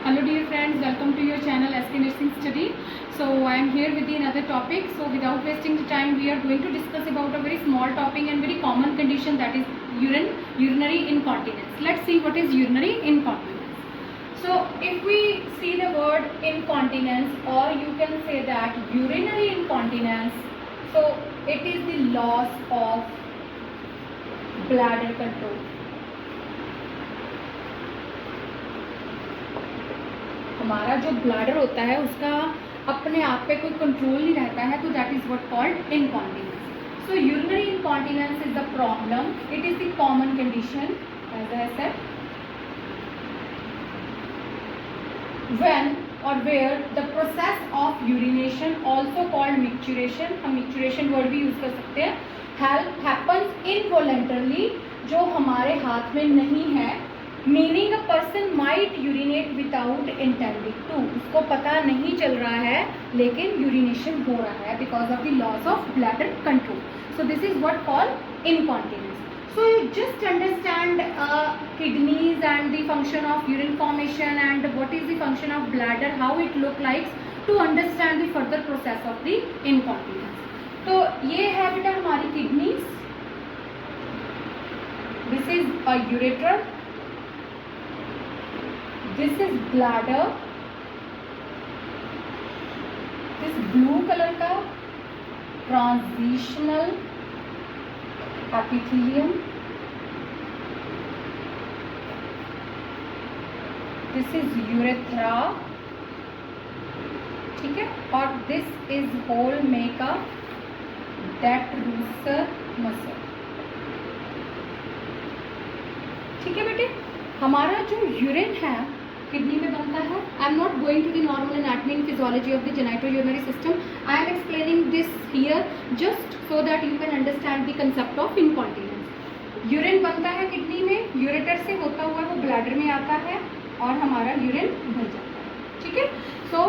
Hello dear friends, welcome to your channel SK Nursing Study. So I am here with another topic. So without wasting the time, we are going to discuss about a very small topic and very common condition, that is urinary incontinence. Let's see what is urinary incontinence. So if we see the word incontinence, or you can say that urinary incontinence, so it is the loss of bladder control. हमारा जो bladder होता है उसका अपने आप पे कोई control नहीं रहता है, तो that is what called incontinence. So urinary incontinence is the problem. It is the common condition as I said when और where the process of urination, also called micturition, हम मिक्चुरेशन वर्ड भी use कर सकते हैं, help happens involuntarily, जो हमारे हाथ में नहीं है. Meaning a person might urinate without intending to, उसको पता नहीं चल रहा है लेकिन यूरिनेशन हो रहा है because of the loss of bladder control. So this is what called incontinence. So you just understand kidneys and the function of urine formation and what is the function of bladder, how it look like, to understand the further process of the incontinence. तो ये है बेटा हमारी kidneys. This is a ureter. This is bladder. This blue color का transitional epithelium. This is urethra. ठीक है, और this is whole make a detrusor muscle. ठीक है बेटे, हमारा जो यूरिन है किडनी में बनता है. I am not going to the normal anatomy and physiology of the genitourinary system. I am explaining this here just so that you can understand the concept of incontinence. Urine बनता है kidney में, ureter से होता हुआ वो bladder में आता है और हमारा यूरिन बन जाता है. ठीक है, so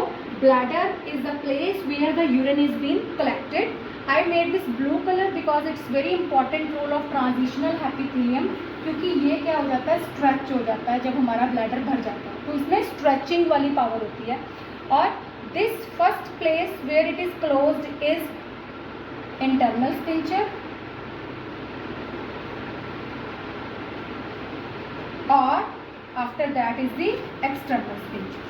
bladder is the place where the urine is been collected. I made this blue color because it's very important role of transitional epithelium, क्योंकि ये क्या हो जाता है, स्ट्रेच हो जाता है जब हमारा ब्लैडर भर जाता है, तो इसमें स्ट्रेचिंग वाली पावर होती है. और this first place where it is closed is internal sphincter, और after that is the external sphincter.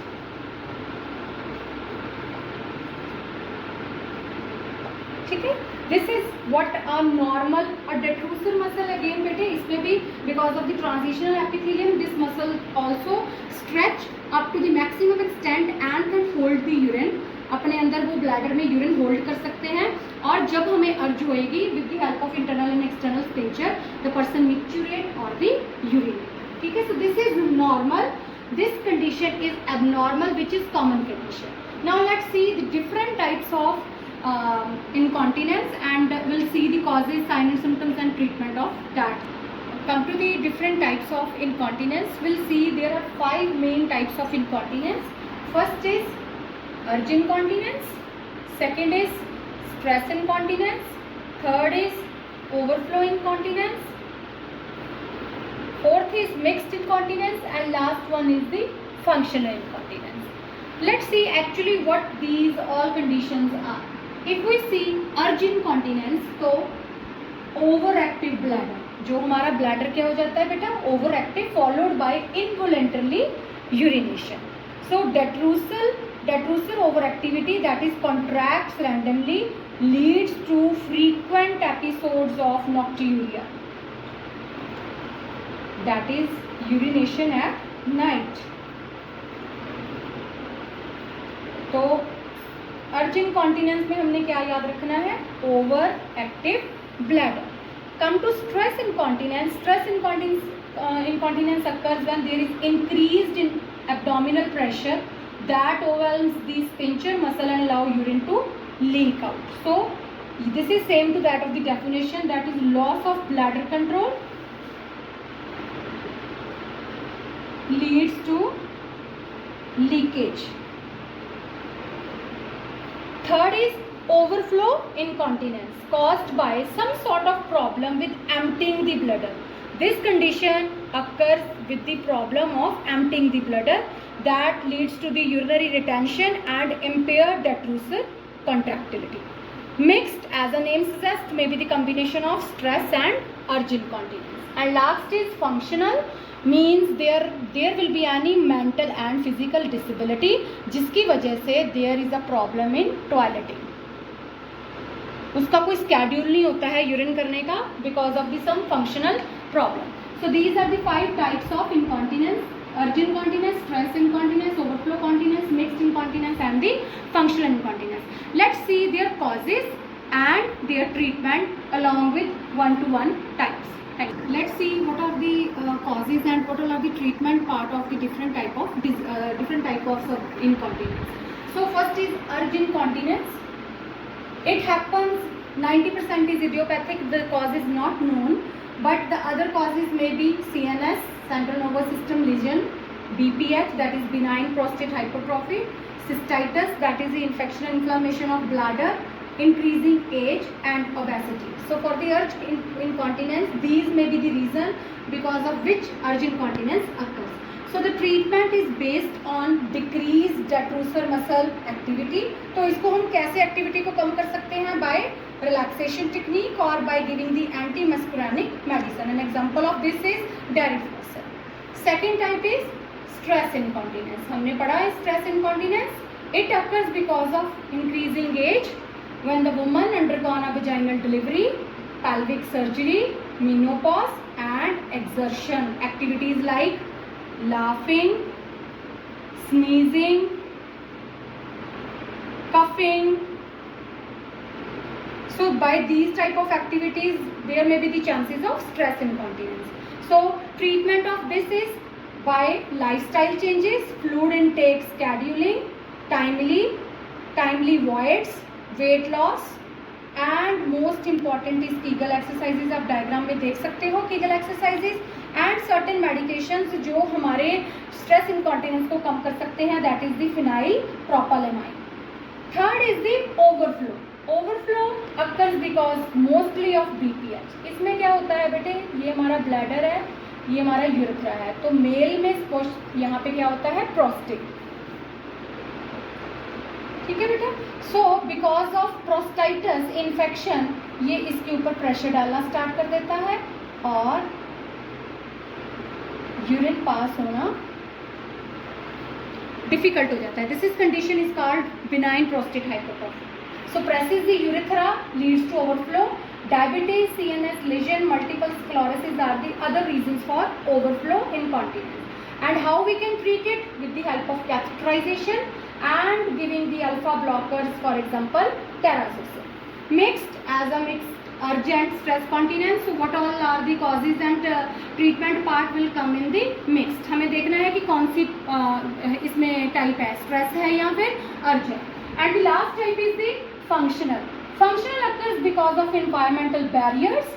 ठीक है, this is what a normal और डेट्रूसर मसल. अगेन बेटे इसमें भी because of the transitional epithelium this muscle also stretch up to the maximum extent and can hold the urine. अपने अंदर वो bladder में यूरिन होल्ड कर सकते हैं, और जब हमें अर्ज होएगी with the help of internal and external sphincter the person micturate और द यूरिन. ठीक है, so this is normal. This condition is abnormal which is common condition. Now let's see the different types of incontinence and we'll see the causes, signs and symptoms and treatment of that. Come to the different types of incontinence. We'll see there are 5 main types of incontinence. First is urge incontinence, second is stress incontinence, third is overflow incontinence, fourth is mixed incontinence, and last one is the functional incontinence. Let's see actually what these all conditions are. If we see urge incontinence, तो overactive bladder, जो हमारा bladder क्या हो जाता है बेटा, overactive followed by involuntarily urination. So detrusor overactivity, that is contracts randomly, leads to frequent episodes of nocturia, that is urination at night. तो अर्ज इनकॉन्टिनेंस में हमने क्या याद रखना है, over active bladder. Come to stress incontinence. Stress incontinence occurs when there is increased in abdominal pressure that overwhelms the sphincter muscle and allow urine to leak out. So this is same to that of the definition, that is loss of bladder control leads to leakage. Third is overflow incontinence caused by some sort of problem with emptying the bladder. This condition occurs with the problem of emptying the bladder that leads to the urinary retention and impaired detrusor contractility. Mixed, as the name suggests, may be the combination of stress and urge incontinence. And last is functional, means there will be any mental and physical disability जिसकी वजह से there is a problem in toileting. उसका कोई schedule नहीं होता है urine करने का because of the some functional problem. So these are the 5 types of incontinence: urge incontinence, stress incontinence, overflow continence, mixed incontinence and the functional incontinence. Let's see their causes and their treatment along with one-to-one types. Let's see what are the causes and what all are the treatment part of the different type of incontinence. So first is urge incontinence. It happens 90% is idiopathic. The cause is not known, but the other causes may be CNS, central nervous system lesion, BPH, that is benign prostate hypertrophy, cystitis, that is the infection and inflammation of bladder, increasing age, and obesity. So for the urge incontinence, these may be the reason because of which urge incontinence occurs. So the treatment is based on decreased detrusor muscle activity. तो इसको हम कैसे activity को कम कर सकते हैं? By relaxation technique or by giving the anti-muscarinic medicine. An example of this is Darifloxacin. Second type is stress incontinence. हमने पढ़ा है stress incontinence. It occurs because of increasing age, when the woman undergone a vaginal delivery, pelvic surgery, menopause, and exertion. Activities like laughing, sneezing, coughing. So by these type of activities, there may be the chances of stress incontinence. So treatment of this is by lifestyle changes, fluid intake scheduling, timely voids, weight loss, and most important is Kegel exercises. आप diagram में देख सकते हो Kegel exercises and certain medications जो हमारे stress incontinence को कम कर सकते हैं, that is the phenylpropylamine. Third is the overflow. Overflow occurs because mostly of BPH. इसमें क्या होता है बेटे, ये हमारा ब्लैडर है, ये हमारा यूरेथ्रा है. तो मेल में यहाँ पे क्या होता है? प्रोस्टेट. ठीक है बेटा. सो बिकॉज ऑफ प्रोस्टाइटिस इन्फेक्शन ये इसके ऊपर प्रेशर डालना स्टार्ट कर देता है और यूरिन पास होना डिफिकल्ट हो जाता है. This is condition is called benign prostate hypertrophy. So presses the urethra, leads to overflow. Diabetes, CNS lesion, multiple sclerosis are the other reasons for overflow incontinence. And how we can treat it? With the help of catheterization and giving the alpha blockers, for example terazosin. Mixed, as a mixed urgent stress continence. So what all are the causes and treatment part will come in the mixed. हमें देखना है कि कौन सी इसमें type है, stress है या फिर urgent. And the last type is the functional. Functional occurs because of environmental barriers,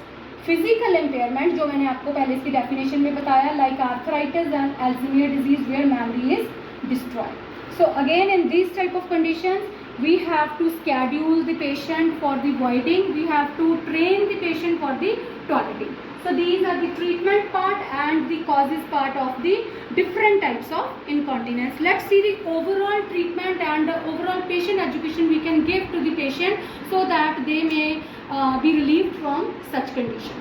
physical impairment जो मैंने आपको पहले इसकी डेफिनेशन में बताया, like arthritis and Alzheimer's disease where memory is destroyed. So again in these type of conditions we have to schedule the patient for the voiding, we have to train the patient for the toileting. So these are the treatment part and the causes part of the different types of incontinence. Let's see the overall treatment and the overall patient education we can give to the patient so that they may be relieved from such condition.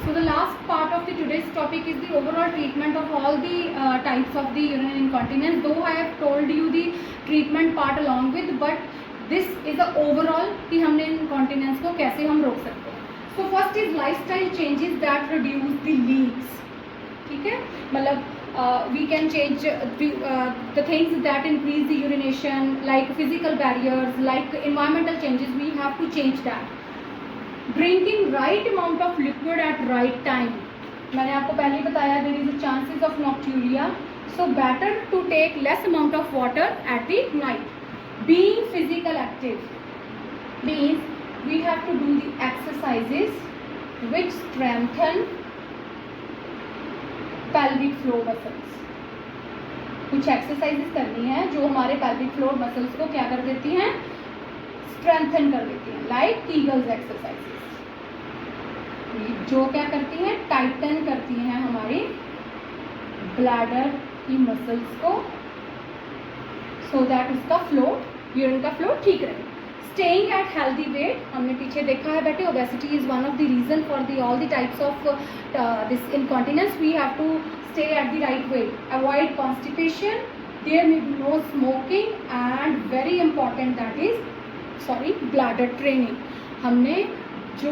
So the last part of the today's topic is the overall treatment of all the types of the urinary incontinence. Though I have told you the treatment part along with, but this is the overall कि हमने incontinence को कैसे हम रोक सकते हैं. So first is lifestyle changes that reduce the leaks. ठीक है, मतलब we can change the things that increase the urination, like physical barriers, like environmental changes. We have to change that. Drinking right amount of liquid at right time. मैंने आपको पहले ही बताया there is a chances of nocturia, so better to take less amount of water at the night. Being physical active means we have to do the exercises which strengthen pelvic floor muscles. कुछ exercises करनी है जो हमारे pelvic floor muscles को क्या कर देती हैं? स्ट्रेंथन कर देती हैं, like Kegels exercises. जो क्या करती हैं, टाइटन करती हैं हमारी ब्लैडर की मसल्स को, सो दैट उसका फ्लो, यूरिन का फ्लो ठीक रहे। स्टेइंग एट हेल्दी वेट, हमने पीछे देखा है बेटे, obesity is one of the reason for the all the types of this incontinence. We have to stay at the right weight, avoid constipation, there may be no smoking, and very important that is bladder training. हमने जो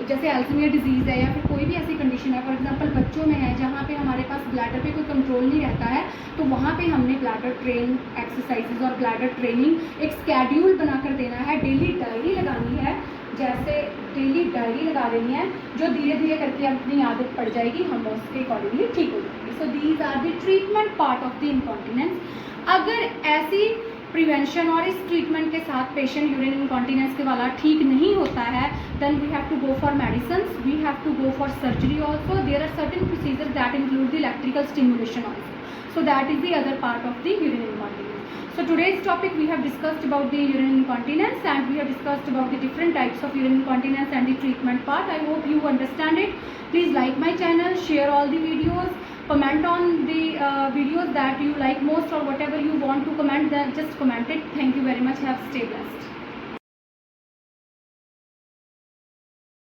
जैसे अल्जीमियर disease है या फिर कोई भी ऐसी condition है, फॉर एग्जांपल बच्चों में है जहाँ पे हमारे पास ब्लैडर पे कोई कंट्रोल नहीं रहता है, तो वहाँ पे हमने ब्लैडर ट्रेन एक्सरसाइजेज और ब्लैडर ट्रेनिंग एक स्केड्यूल बनाकर देना है, डेली डायरी लगानी है, जैसे डेली डायरी लगा देनी है, जो धीरे धीरे करके अपनी आदत पड़ जाएगी, हम उसके अकॉर्डिंगली ठीक हो जाएंगे। So these are the treatment part of the incontinence. अगर ऐसी प्रिवेंशन और इस ट्रीटमेंट के साथ पेशेंट यूरिन इनकॉन्टिनेंस के वाला ठीक नहीं होता है, then we have to go for medicines, we have to go for surgery also. There are certain procedures that include the electrical stimulation also, so that is the other part of the urine incontinence. So today's topic we have discussed about the urine incontinence, and we have discussed about the different types of urine incontinence and the treatment part. I hope you understand it. Please like my channel, share all the videos, comment on the videos that you like most, or whatever you want to comment, then just comment it. Thank you very much. Have stay blessed.